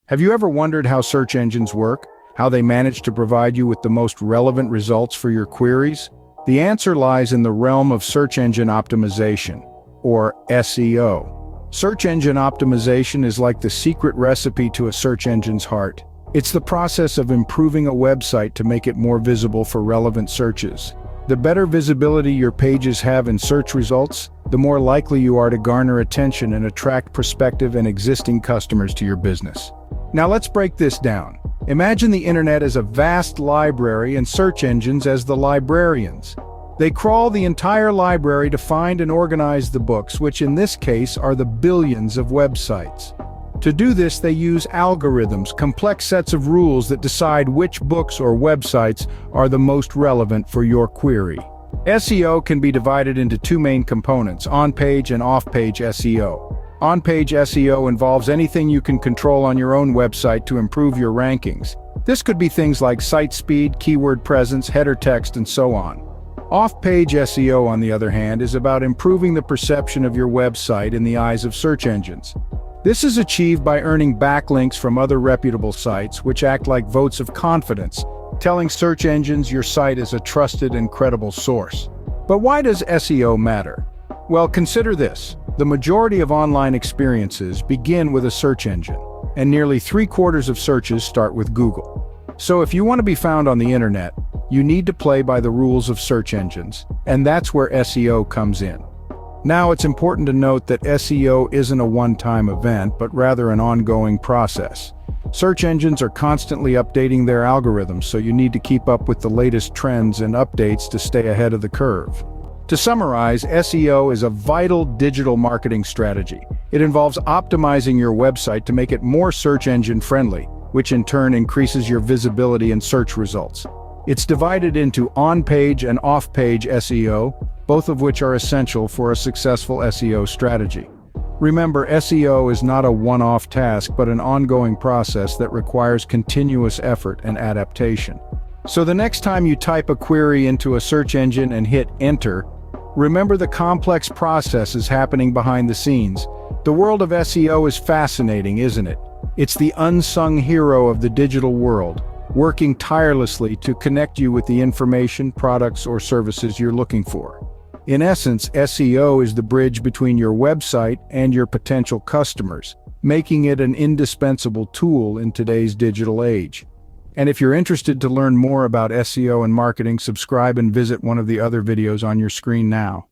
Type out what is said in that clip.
Have you ever wondered how search engines work? How they manage to provide you with the most relevant results for your queries? The answer lies in the realm of search engine optimization, or SEO. Search engine optimization is like the secret recipe to a search engine's heart. It's the process of improving a website to make it more visible for relevant searches. The better visibility your pages have in search results, the more likely you are to garner attention and attract prospective and existing customers to your business. Now let's break this down. Imagine the internet as a vast library and search engines as the librarians. They crawl the entire library to find and organize the books, which in this case are the billions of websites. To do this, they use algorithms, complex sets of rules that decide which books or websites are the most relevant for your query. SEO can be divided into two main components: on-page and off-page SEO. On-page SEO involves anything you can control on your own website to improve your rankings. This could be things like site speed, keyword presence, header text, and so on. Off-page SEO, on the other hand, is about improving the perception of your website in the eyes of search engines. This is achieved by earning backlinks from other reputable sites, which act like votes of confidence, telling search engines your site is a trusted and credible source. But why does SEO matter? Well, consider this. The majority of online experiences begin with a search engine, and nearly 3/4 of searches start with Google. So if you want to be found on the internet, you need to play by the rules of search engines, and that's where SEO comes in. Now, it's important to note that SEO isn't a one-time event, but rather an ongoing process. Search engines are constantly updating their algorithms, so you need to keep up with the latest trends and updates to stay ahead of the curve. To summarize, SEO is a vital digital marketing strategy. It involves optimizing your website to make it more search engine friendly, which in turn increases your visibility and search results. It's divided into on-page and off-page SEO, both of which are essential for a successful SEO strategy. Remember, SEO is not a one-off task, but an ongoing process that requires continuous effort and adaptation. So the next time you type a query into a search engine and hit enter, remember the complex processes happening behind the scenes. The world of SEO is fascinating, isn't it? It's the unsung hero of the digital world, working tirelessly to connect you with the information, products, or services you're looking for. In essence, SEO is the bridge between your website and your potential customers, making it an indispensable tool in today's digital age. And if you're interested to learn more about SEO and marketing, subscribe and visit one of the other videos on your screen now.